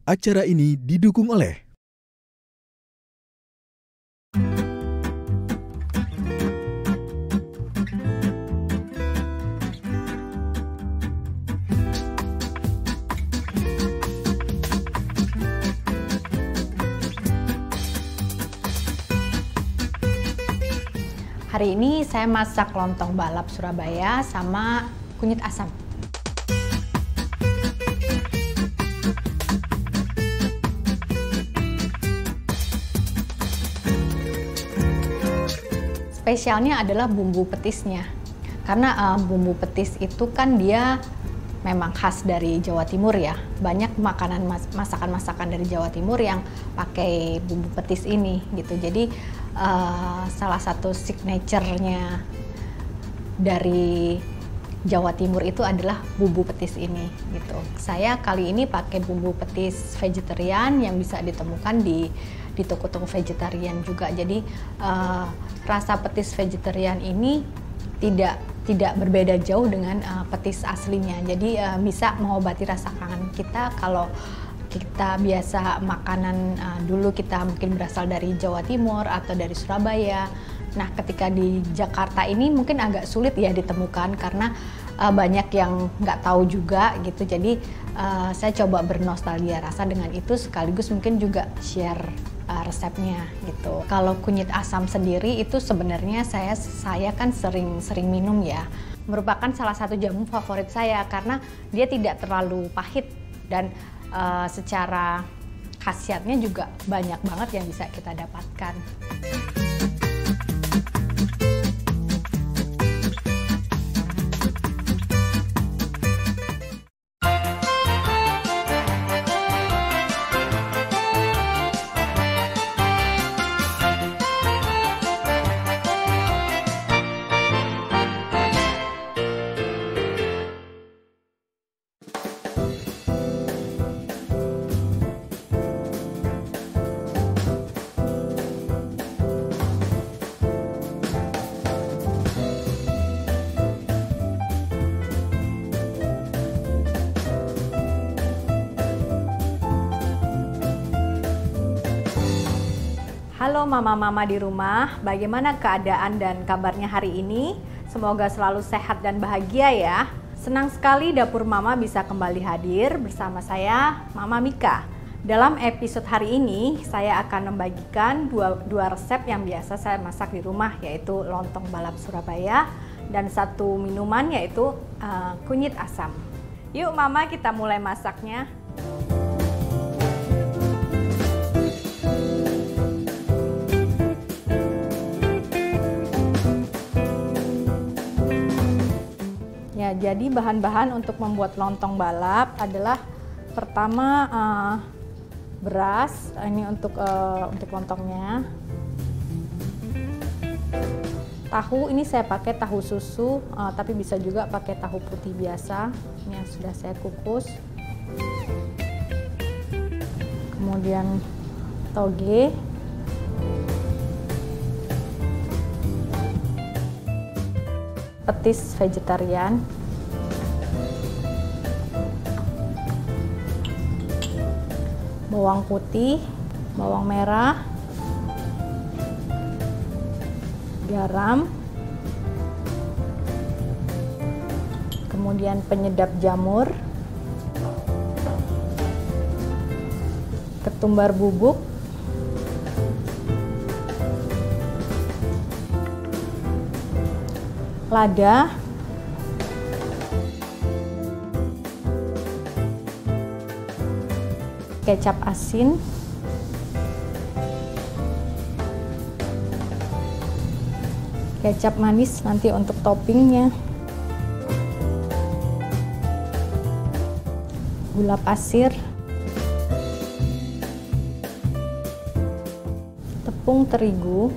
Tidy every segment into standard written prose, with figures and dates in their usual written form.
Acara ini didukung oleh Hari ini saya masak lontong balap Surabaya sama kunyit asam. Spesialnya adalah bumbu petisnya. Karena bumbu petis itu kan dia memang khas dari Jawa Timur ya. Banyak makanan masakan-masakan dari Jawa Timur yang pakai bumbu petis ini gitu. Jadi salah satu signature-nya dari Jawa Timur itu adalah bumbu petis ini gitu. Saya kali ini pakai bumbu petis vegetarian yang bisa ditemukan di toko-toko vegetarian juga. Jadi rasa petis vegetarian ini tidak berbeda jauh dengan petis aslinya. Jadi bisa mengobati rasa kangen kita kalau kita biasa makanan dulu kita mungkin berasal dari Jawa Timur atau dari Surabaya. Nah, ketika di Jakarta ini mungkin agak sulit ya ditemukan karena banyak yang nggak tahu juga gitu. Jadi saya coba bernostalgia rasa dengan itu sekaligus mungkin juga share resepnya gitu. Kalau kunyit asam sendiri itu sebenarnya saya kan sering minum ya. Merupakan salah satu jamu favorit saya karena dia tidak terlalu pahit dan secara khasiatnya juga banyak banget yang bisa kita dapatkan. Halo mama-mama di rumah, bagaimana keadaan dan kabarnya hari ini? Semoga selalu sehat dan bahagia ya. Senang sekali dapur mama bisa kembali hadir bersama saya, Mama Mika. Dalam episode hari ini, saya akan membagikan dua resep yang biasa saya masak di rumah, yaitu lontong balap Surabaya dan satu minuman yaitu kunyit asam. Yuk mama, kita mulai masaknya. Ya, jadi bahan-bahan untuk membuat lontong balap adalah pertama beras, ini untuk lontongnya. Tahu ini saya pakai tahu susu, tapi bisa juga pakai tahu putih biasa. Ini yang sudah saya kukus. Kemudian toge. Petis vegetarian, bawang putih, bawang merah, garam, kemudian penyedap jamur, ketumbar bubuk, lada, kecap asin, kecap manis nanti untuk toppingnya, gula pasir, tepung terigu.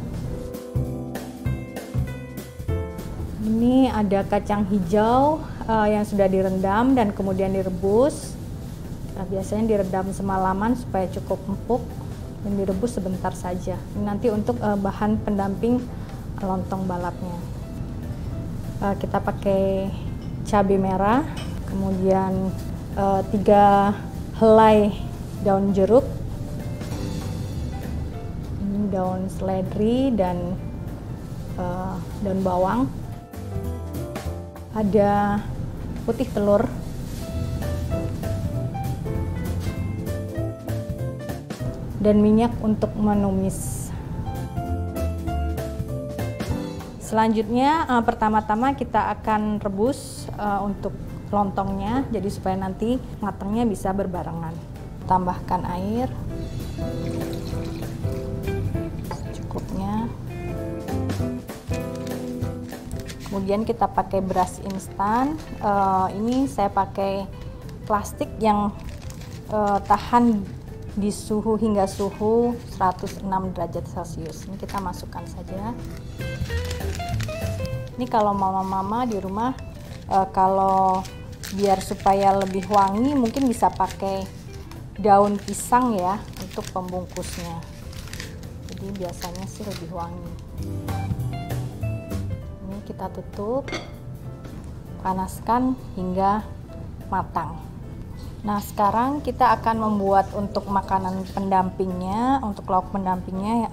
Ini ada kacang hijau yang sudah direndam dan kemudian direbus. Nah, biasanya direndam semalaman supaya cukup empuk dan direbus sebentar saja. Ini nanti untuk bahan pendamping lontong balapnya. Kita pakai cabai merah, kemudian 3 helai daun jeruk, ini daun seledri dan daun bawang, ada putih telur, dan minyak untuk menumis. Selanjutnya pertama-tama kita akan rebus untuk lontongnya, jadi supaya nanti matangnya bisa berbarengan. Tambahkan air secukupnya. Kemudian kita pakai beras instan. Ini saya pakai plastik yang tahan di suhu hingga suhu 106 derajat Celcius. Ini kita masukkan saja. Ini kalau mama-mama di rumah, kalau biar supaya lebih wangi, mungkin bisa pakai daun pisang ya untuk pembungkusnya. Jadi biasanya sih lebih wangi. Ini kita tutup, panaskan hingga matang. Nah, sekarang kita akan membuat untuk makanan pendampingnya, untuk lauk pendampingnya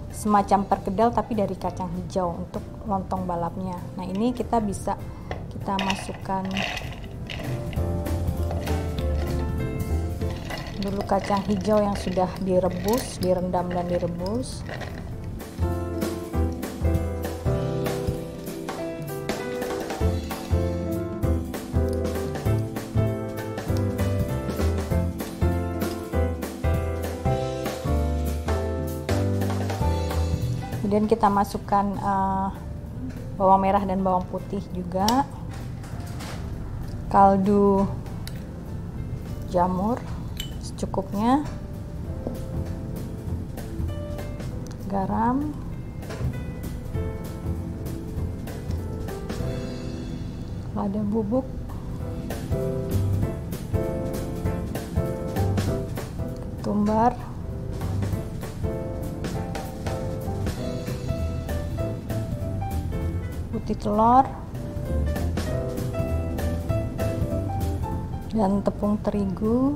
semacam perkedel tapi dari kacang hijau untuk lontong balapnya. Nah, ini kita masukkan dulu kacang hijau yang sudah direbus, direndam dan direbus. Kemudian kita masukkan bawang merah dan bawang putih juga, kaldu jamur secukupnya, garam, lada bubuk, ketumbar, putih telur, dan tepung terigu.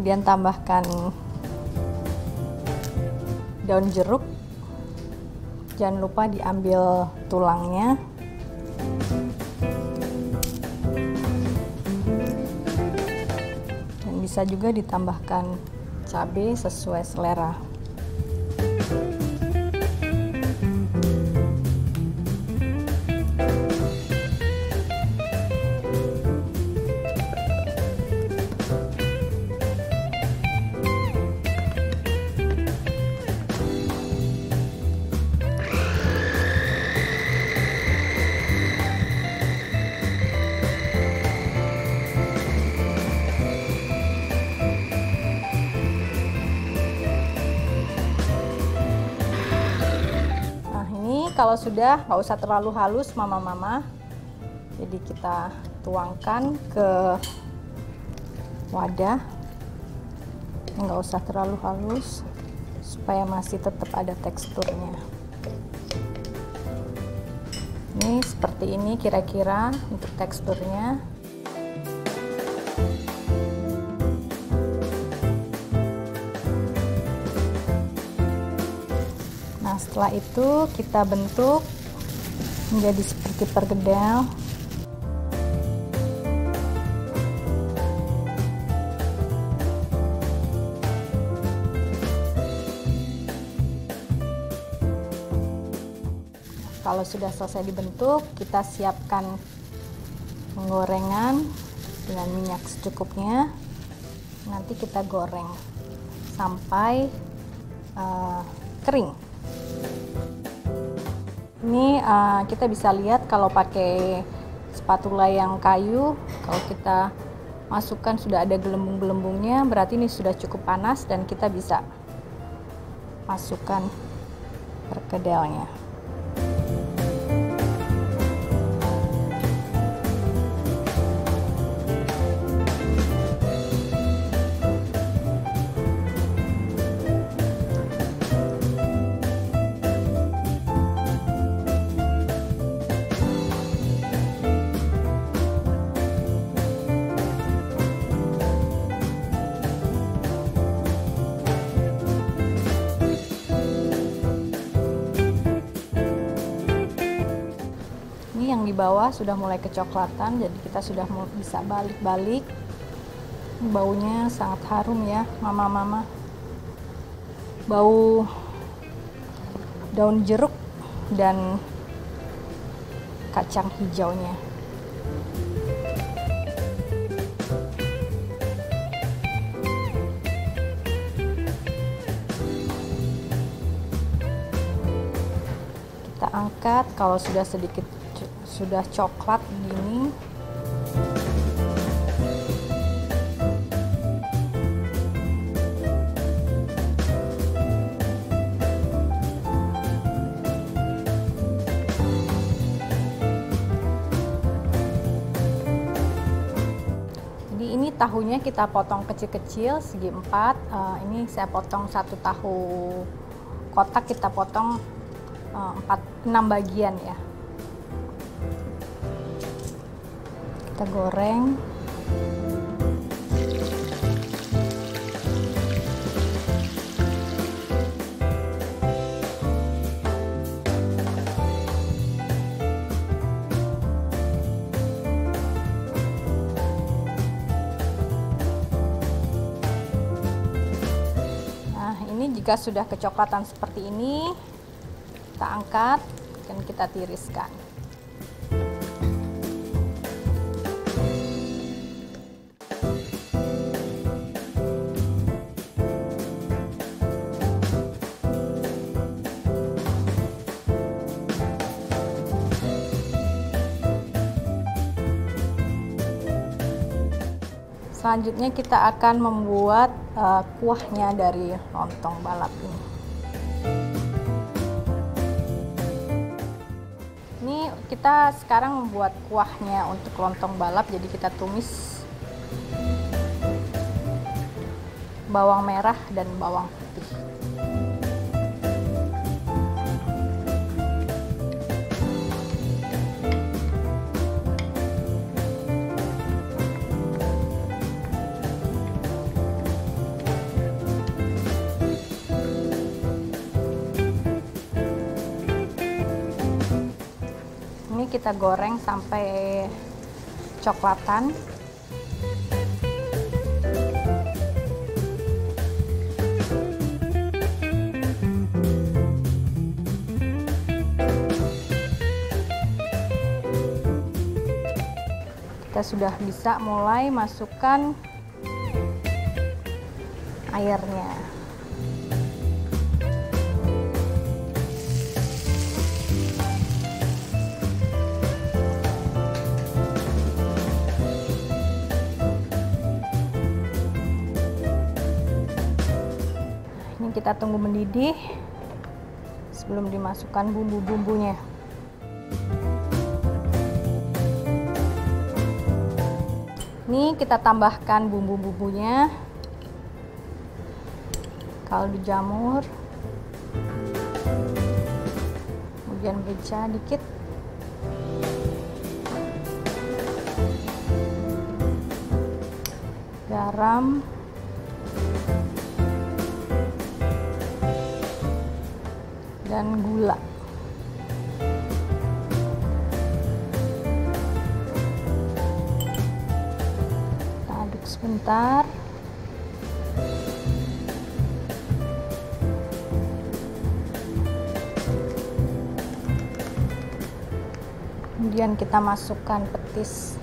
Kemudian tambahkan daun jeruk, jangan lupa diambil tulangnya. Dan bisa juga ditambahkan cabai sesuai selera. Kalau sudah, nggak usah terlalu halus mama-mama, jadi kita tuangkan ke wadah, nggak usah terlalu halus supaya masih tetap ada teksturnya. Ini seperti ini kira-kira untuk teksturnya. Nah, setelah itu kita bentuk menjadi seperti perkedel. Kalau sudah selesai dibentuk, kita siapkan penggorengan dengan minyak secukupnya. Nanti kita goreng sampai kering. Ini kita bisa lihat kalau pakai spatula yang kayu, kalau kita masukkan sudah ada gelembung-gelembungnya, berarti ini sudah cukup panas dan kita bisa masukkan perkedelnya. Ini yang di bawah sudah mulai kecoklatan, jadi kita sudah bisa balik-balik. Baunya sangat harum ya, mama-mama. Bau daun jeruk dan kacang hijaunya. Kita angkat kalau sudah coklat gini. Jadi ini tahunya kita potong kecil-kecil segi 4. Ini saya potong 1 tahu kotak, kita potong 6 bagian ya. Kita goreng. Nah, ini jika sudah kecoklatan seperti ini, kita angkat dan kita tiriskan. Selanjutnya kita akan membuat kuahnya dari lontong balap ini. Ini kita sekarang membuat kuahnya untuk lontong balap, jadi kita tumis bawang merah dan bawang putih. Ini kita goreng sampai coklatan. Kita sudah bisa mulai masukkan airnya. Ini kita tunggu mendidih sebelum dimasukkan bumbu-bumbunya. Ini kita tambahkan bumbu-bumbunya. Kaldu jamur, kemudian merica dikit, garam, dan gula. Kita aduk sebentar. Kemudian kita masukkan petis.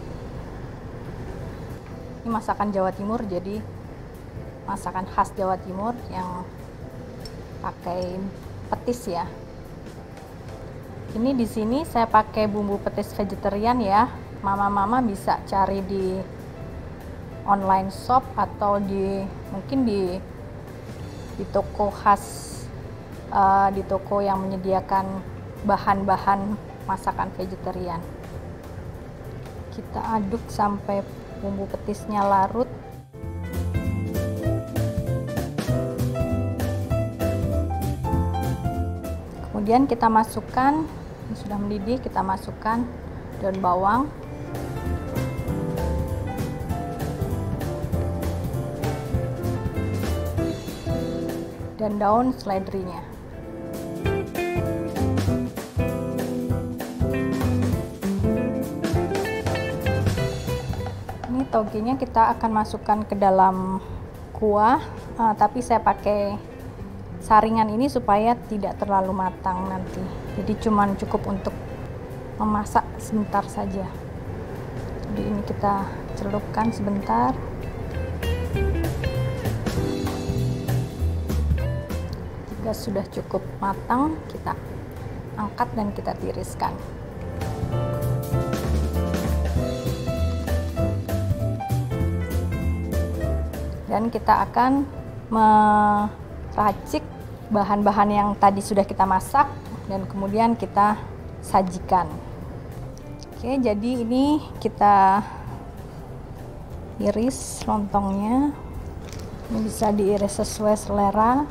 Ini masakan Jawa Timur, jadi masakan khas Jawa Timur yang pakai petis ya. Ini di sini saya pakai bumbu petis vegetarian ya. Mama-mama bisa cari di online shop atau mungkin di toko khas di toko yang menyediakan bahan-bahan masakan vegetarian. Kita aduk sampai bumbu petisnya larut. Kemudian kita masukkan, ini sudah mendidih, kita masukkan daun bawang, dan daun seledrinya. Ini togenya kita akan masukkan ke dalam kuah, tapi saya pakai saringan ini supaya tidak terlalu matang nanti. Jadi cuman cukup untuk memasak sebentar saja. Jadi ini kita celupkan sebentar. Jika sudah cukup matang, kita angkat dan kita tiriskan. Dan kita akan meracik bahan-bahan yang tadi sudah kita masak dan kemudian kita sajikan. Oke, jadi ini kita iris lontongnya. Ini bisa diiris sesuai selera.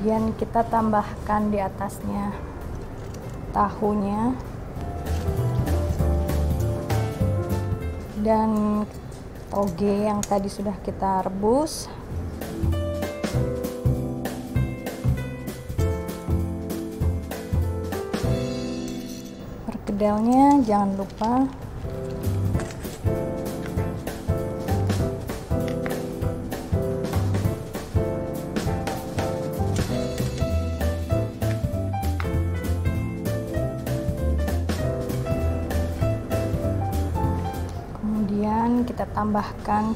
Kemudian kita tambahkan di atasnya tahunya dan toge yang tadi sudah kita rebus. Perkedelnya jangan lupa. Kemudian kita tambahkan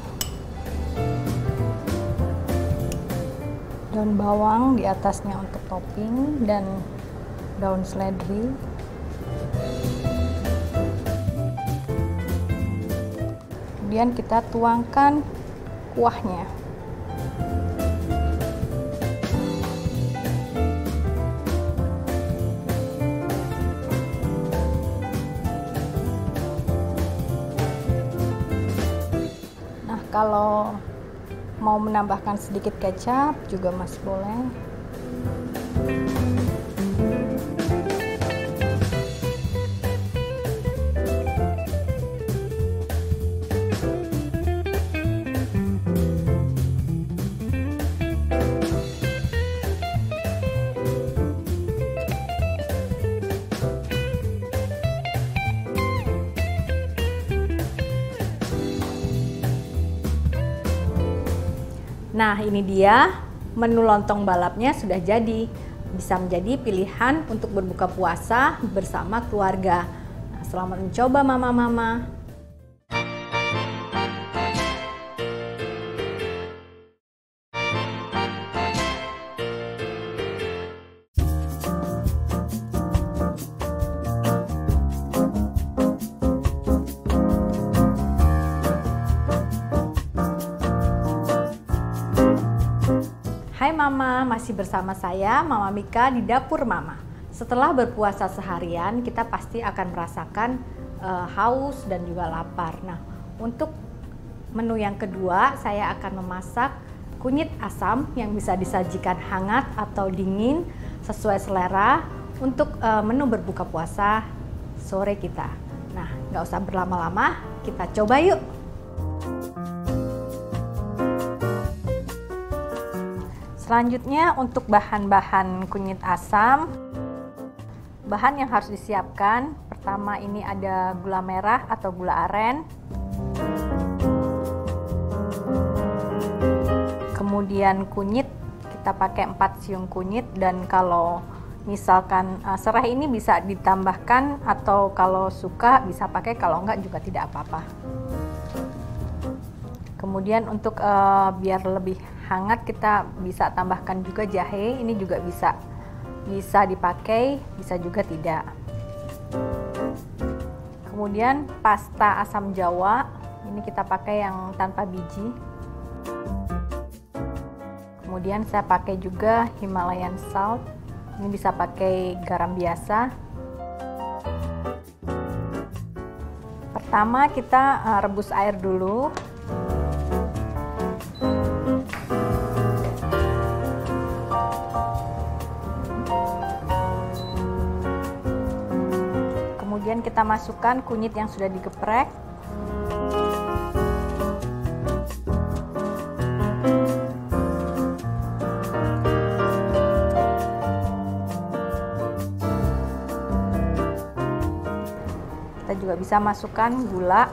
daun bawang di atasnya untuk topping dan daun seledri. Kemudian kita tuangkan kuahnya. Kalau mau menambahkan sedikit kecap juga masih boleh. Nah, ini dia menu lontong balapnya sudah jadi. Bisa menjadi pilihan untuk berbuka puasa bersama keluarga. Nah, selamat mencoba mama-mama. Hai Mama, masih bersama saya Mama Mika di Dapur Mama. Setelah berpuasa seharian, kita pasti akan merasakan haus dan juga lapar. Nah, untuk menu yang kedua, saya akan memasak kunyit asam yang bisa disajikan hangat atau dingin sesuai selera untuk menu berbuka puasa sore kita. Nah, nggak usah berlama-lama, kita coba yuk. Selanjutnya untuk bahan-bahan kunyit asam, bahan yang harus disiapkan, pertama ini ada gula merah atau gula aren, kemudian kunyit, kita pakai 4 siung kunyit, dan kalau misalkan serai ini bisa ditambahkan atau kalau suka bisa pakai, kalau enggak juga tidak apa-apa. Kemudian untuk biar lebih hangat kita bisa tambahkan juga jahe. Ini juga bisa dipakai, bisa juga tidak. Kemudian pasta asam Jawa, ini kita pakai yang tanpa biji. Kemudian saya pakai juga Himalayan salt, ini bisa pakai garam biasa. Pertama kita rebus air dulu. Kemudian kita masukkan kunyit yang sudah digeprek. Kita juga bisa masukkan gula.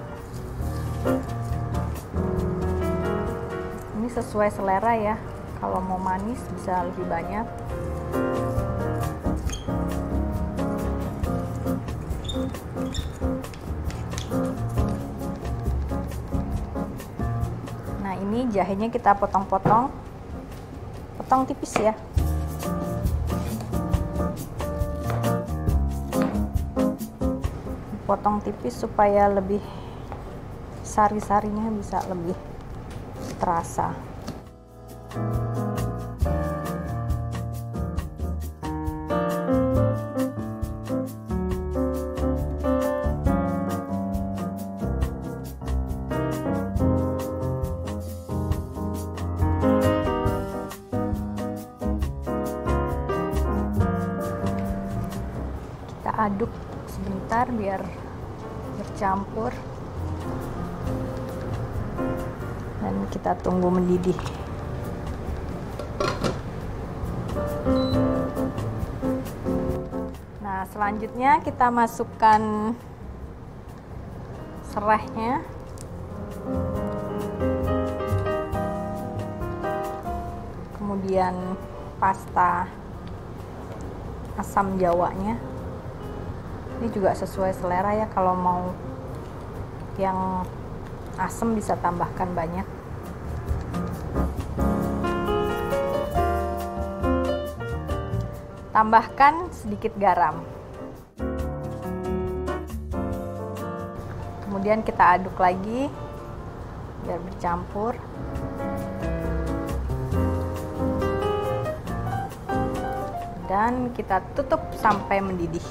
Ini sesuai selera ya. Kalau mau manis bisa lebih banyak. Nah, ini jahenya kita potong-potong tipis ya. Potong tipis supaya lebih sari-sarinya bisa lebih terasa. Kita aduk sebentar biar bercampur dan kita tunggu mendidih. Nah, selanjutnya kita masukkan serainya. Kemudian pasta asam Jawanya. Ini juga sesuai selera ya, kalau mau yang asam bisa tambahkan banyak. Tambahkan sedikit garam. Kemudian kita aduk lagi biar bercampur. Dan kita tutup sampai mendidih.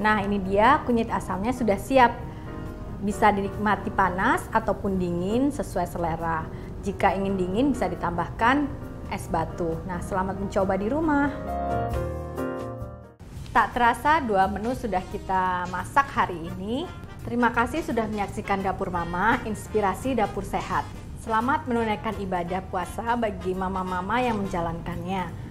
Nah, ini dia kunyit asamnya sudah siap. Bisa dinikmati panas ataupun dingin sesuai selera. Jika ingin dingin bisa ditambahkan es batu. Nah, selamat mencoba di rumah. Tak terasa 2 menu sudah kita masak hari ini. Terima kasih sudah menyaksikan Dapur Mama, inspirasi dapur sehat. Selamat menunaikan ibadah puasa bagi mama-mama yang menjalankannya.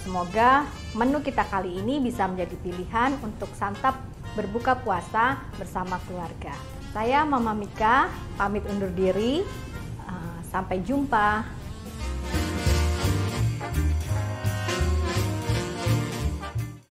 Semoga menu kita kali ini bisa menjadi pilihan untuk santap berbuka puasa bersama keluarga. Saya Mama Mika, pamit undur diri. Sampai jumpa.